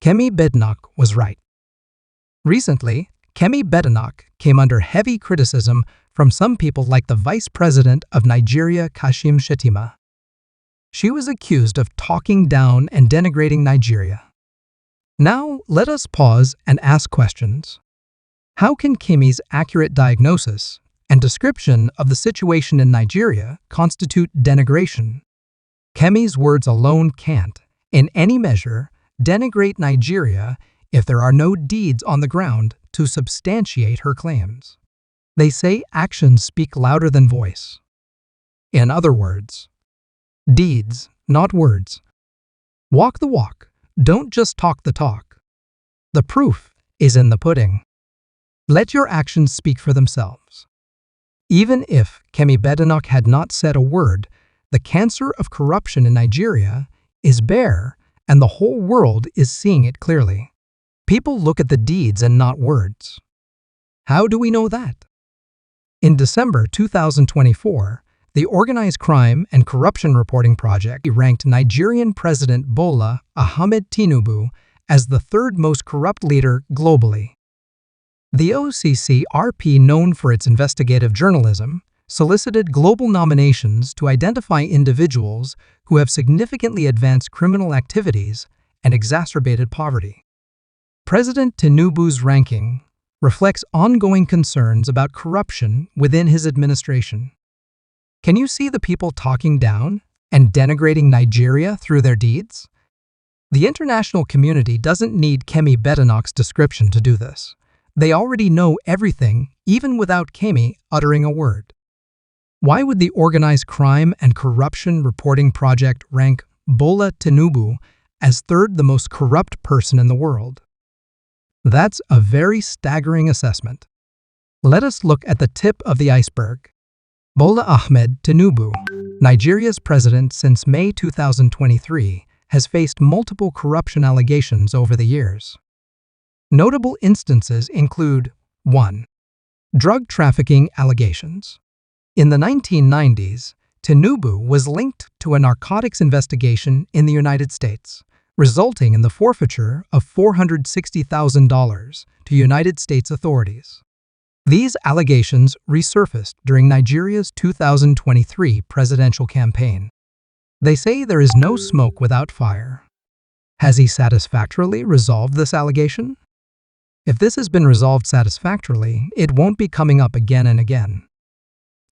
Kemi Badenoch was right. Recently, Kemi Badenoch came under heavy criticism from some people like the Vice President of Nigeria, Kashim Shettima. She was accused of talking down and denigrating Nigeria. Now, let us pause and ask questions. How can Kemi's accurate diagnosis and description of the situation in Nigeria constitute denigration? Kemi's words alone can't, in any measure, denigrate Nigeria if there are no deeds on the ground to substantiate her claims. They say actions speak louder than voice. In other words, deeds, not words. Walk the walk, don't just talk the talk. The proof is in the pudding. Let your actions speak for themselves. Even if Kemi Badenoch had not said a word, the cancer of corruption in Nigeria is bare, and the whole world is seeing it clearly. People look at the deeds and not words. How do we know that? In December 2024, the Organized Crime and Corruption Reporting Project ranked Nigerian President Bola Ahmed Tinubu as the third most corrupt leader globally. The OCC-RP, known for its investigative journalism, solicited global nominations to identify individuals who have significantly advanced criminal activities and exacerbated poverty. President Tinubu's ranking reflects ongoing concerns about corruption within his administration. Can you see the people talking down and denigrating Nigeria through their deeds? The international community doesn't need Kemi Badenoch's description to do this. They already know everything, even without Kemi uttering a word. Why would the Organized Crime and Corruption Reporting Project rank Bola Tinubu as third the most corrupt person in the world? That's a very staggering assessment. Let us look at the tip of the iceberg. Bola Ahmed Tinubu, Nigeria's president since May 2023, has faced multiple corruption allegations over the years. Notable instances include 1. Drug trafficking allegations. In the 1990s, Tinubu was linked to a narcotics investigation in the United States, resulting in the forfeiture of $460,000 to United States authorities. These allegations resurfaced during Nigeria's 2023 presidential campaign. They say there is no smoke without fire. Has he satisfactorily resolved this allegation? If this has been resolved satisfactorily, it won't be coming up again and again.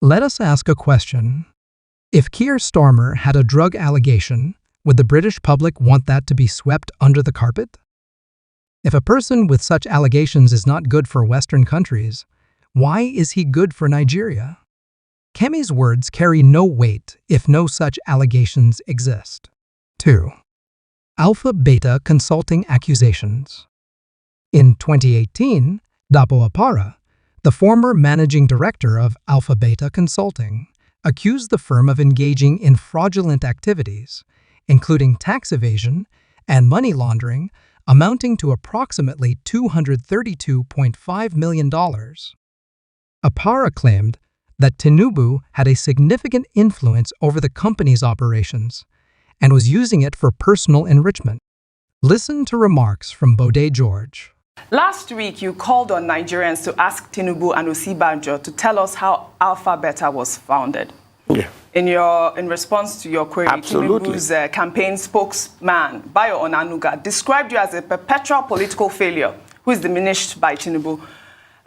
Let us ask a question. If Keir Starmer had a drug allegation, would the British public want that to be swept under the carpet? If a person with such allegations is not good for Western countries, why is he good for Nigeria? Kemi's words carry no weight if no such allegations exist. 2. Alpha Beta consulting accusations. In 2018, Dapo Apara, the former managing director of Alpha Beta Consulting, accused the firm of engaging in fraudulent activities, including tax evasion and money laundering, amounting to approximately $232.5 million. Apara claimed that Tinubu had a significant influence over the company's operations and was using it for personal enrichment. Listen to remarks from Bode George. Last week, you called on Nigerians to ask Tinubu and Osibanjo to tell us how Alpha Beta was founded. Yeah. In response to your query, Absolutely. Tinubu's campaign spokesman, Bayo Onanuga, described you as a perpetual political failure who is diminished by Tinubu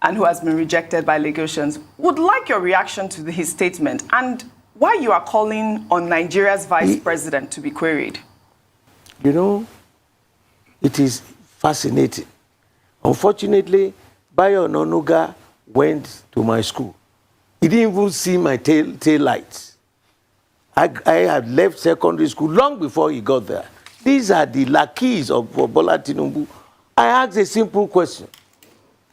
and who has been rejected by Lagosians. Would like your reaction to his statement and why you are calling on Nigeria's vice president to be queried. You know, it is fascinating. Unfortunately, Bayo Onanuga went to my school. He didn't even see my tail lights. I had left secondary school long before he got there. These are the lackeys of Bola Tinubu. I asked a simple question.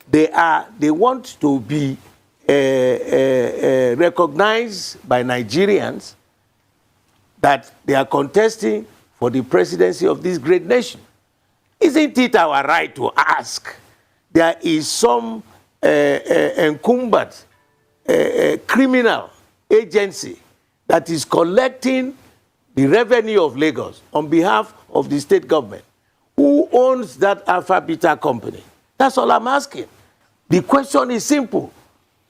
They want to be recognized by Nigerians that they are contesting for the presidency of this great nation. Isn't it our right to ask? There is some incumbent criminal agency that is collecting the revenue of Lagos on behalf of the state government. Who owns that Alpha Beta company? That's all I'm asking. The question is simple.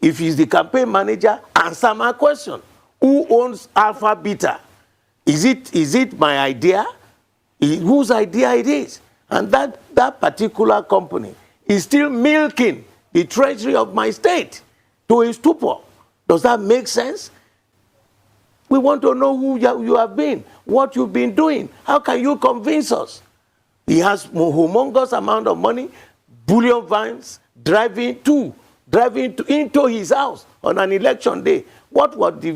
If he's the campaign manager, answer my question. Who owns Alpha Beta? Is it my idea? Whose idea it is? And that particular company is still milking the treasury of my state to a stupor. Does that make sense? We want to know who you have been, what you've been doing. How can you convince us? He has humongous amount of money, bullion vans, driving into his house on an election day. What were the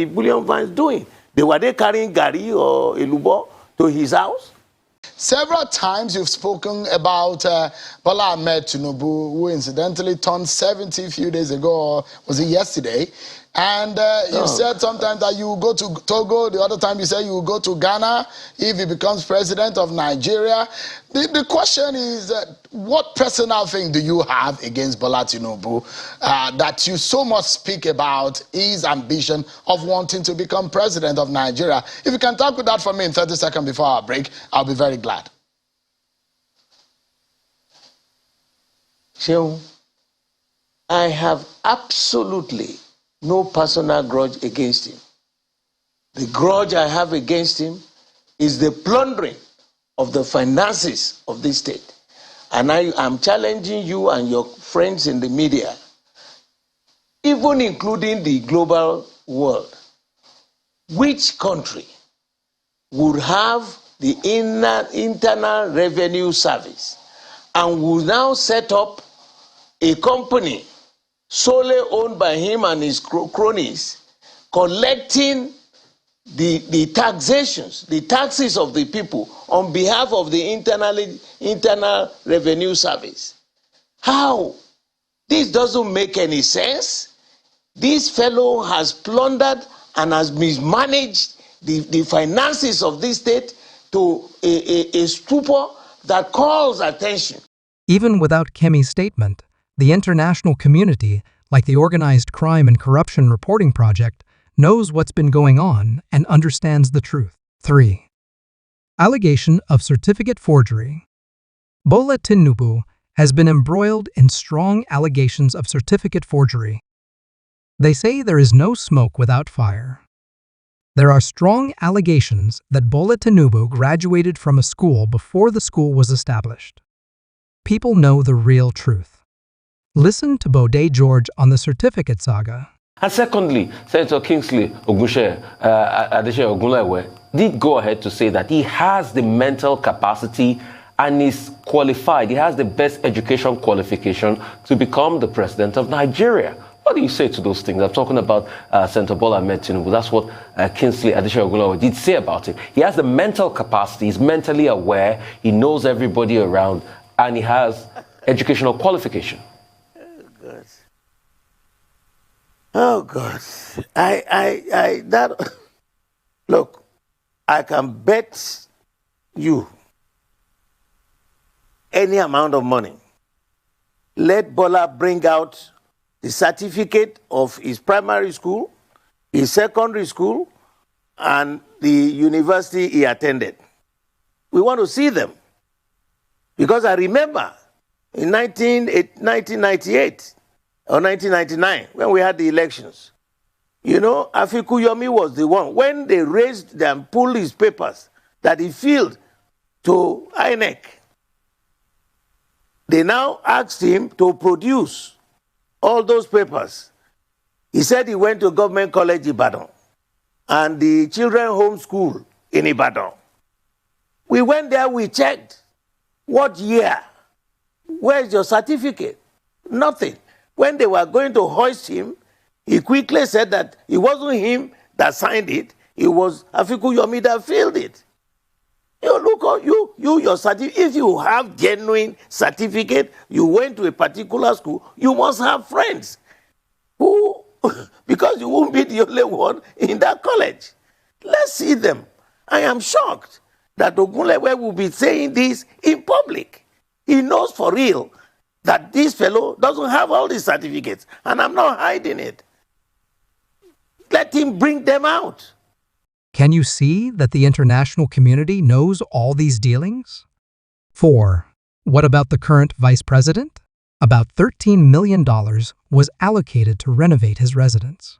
bullion vans doing? Were they carrying Gary or Elubo to his house? Several times you've spoken about Bola Ahmed Tinubu, who incidentally turned 70 a few days ago, or was it yesterday? And you said sometimes that you will go to Togo, the other time you said you will go to Ghana if he becomes president of Nigeria. The question is, what personal thing do you have against Bola Tinubu that you so much speak about his ambition of wanting to become president of Nigeria? If you can talk with that for me in 30 seconds before our break, I'll be very glad. Sheung, I have absolutely no personal grudge against him. The grudge I have against him is the plundering of the finances of this state. And I am challenging you and your friends in the media, even including the global world. Which country would have the Internal Revenue Service and will now set up a company solely owned by him and his cronies, collecting the taxations, the taxes of the people on behalf of the Internal Revenue Service? How? This doesn't make any sense. This fellow has plundered and has mismanaged the finances of this state to a stupor that calls attention. Even without Kemi's statement, the international community, like the Organized Crime and Corruption Reporting Project, knows what's been going on and understands the truth. 3. Allegation of certificate forgery. Bola Tinubu has been embroiled in strong allegations of certificate forgery. They say there is no smoke without fire. There are strong allegations that Bola Tinubu graduated from a school before the school was established. People know the real truth. Listen to Bode George on the certificate saga. And secondly, Senator Kingsley Adeshe Ogunlewe did go ahead to say that he has the mental capacity and is qualified. He has the best education qualification to become the president of Nigeria. What do you say to those things? I'm talking about Senator Bola Ahmed Tinubu. That's what Kingsley Adeshe Ogunlewe did say about him. He has the mental capacity. He's mentally aware. He knows everybody around, and he has educational qualification. Oh God, look, I can bet you any amount of money. Let Bola bring out the certificate of his primary school, his secondary school, and the university he attended. We want to see them. Because I remember in 1998, or 1999, when we had the elections, you know, Afiku Yomi was the one. When they raised and pulled his papers that he filled to INEC, they now asked him to produce all those papers. He said he went to Government College Ibadan and the Children Home School in Ibadan. We went there, we checked. What year? Where's your certificate? Nothing. When they were going to hoist him, he quickly said that it wasn't him that signed it, it was Afiku Yomi that filled it. You look, your certificate, if you have genuine certificate, you went to a particular school, you must have friends who, because you won't be the only one in that college. Let's see them. I am shocked that Ogunlewe will be saying this in public. He knows for real that this fellow doesn't have all these certificates, and I'm not hiding it. Let him bring them out. Can you see that the international community knows all these dealings? 4. What about the current vice president? About $13 million was allocated to renovate his residence.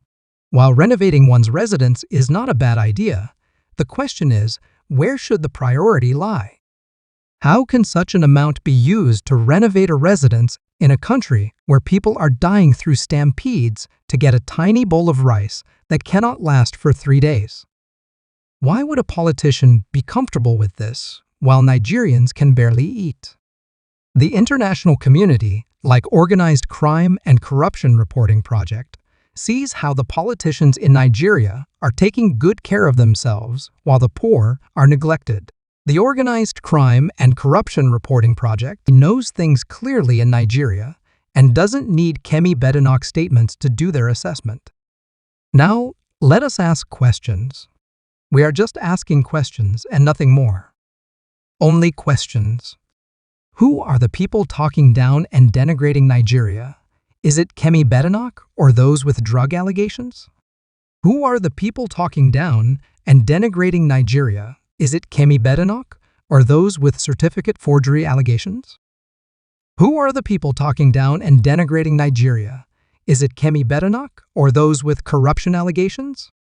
While renovating one's residence is not a bad idea, the question is, where should the priority lie? How can such an amount be used to renovate a residence in a country where people are dying through stampedes to get a tiny bowl of rice that cannot last for 3 days? Why would a politician be comfortable with this while Nigerians can barely eat? The international community, like Organized Crime and Corruption Reporting Project, sees how the politicians in Nigeria are taking good care of themselves while the poor are neglected. The Organized Crime and Corruption Reporting Project knows things clearly in Nigeria and doesn't need Kemi Badenoch statements to do their assessment. Now, let us ask questions. We are just asking questions and nothing more. Only questions. Who are the people talking down and denigrating Nigeria? Is it Kemi Badenoch or those with drug allegations? Who are the people talking down and denigrating Nigeria? Is it Kemi Badenoch or those with certificate forgery allegations? Who are the people talking down and denigrating Nigeria? Is it Kemi Badenoch or those with corruption allegations?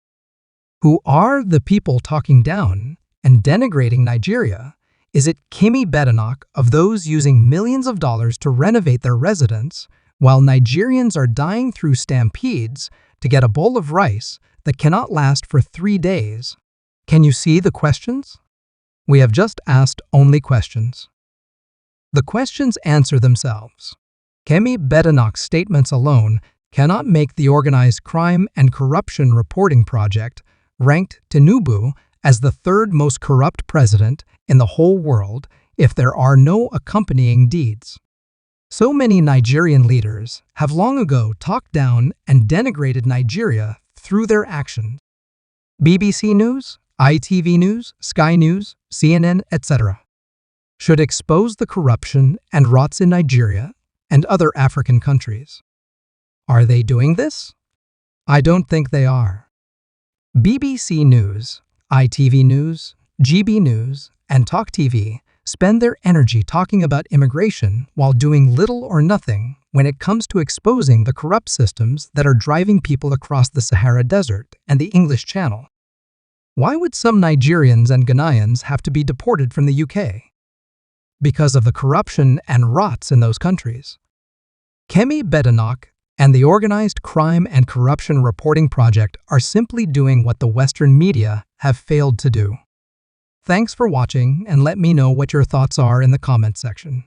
Who are the people talking down and denigrating Nigeria? Is it Kemi Badenoch of those using millions of dollars to renovate their residence while Nigerians are dying through stampedes to get a bowl of rice that cannot last for 3 days? Can you see the questions? We have just asked only questions. The questions answer themselves. Kemi Badenoch's statements alone cannot make the Organized Crime and Corruption Reporting Project ranked Tinubu as the 3rd most corrupt president in the whole world if there are no accompanying deeds. So many Nigerian leaders have long ago talked down and denigrated Nigeria through their actions. BBC News, ITV News, Sky News, CNN, etc. should expose the corruption and rots in Nigeria and other African countries. Are they doing this? I don't think they are. BBC News, ITV News, GB News, and Talk TV spend their energy talking about immigration while doing little or nothing when it comes to exposing the corrupt systems that are driving people across the Sahara Desert and the English Channel. Why would some Nigerians and Ghanaians have to be deported from the UK? Because of the corruption and rots in those countries. Kemi Badenoch and the Organized Crime and Corruption Reporting Project are simply doing what the Western media have failed to do. Thanks for watching, and let me know what your thoughts are in the comment section.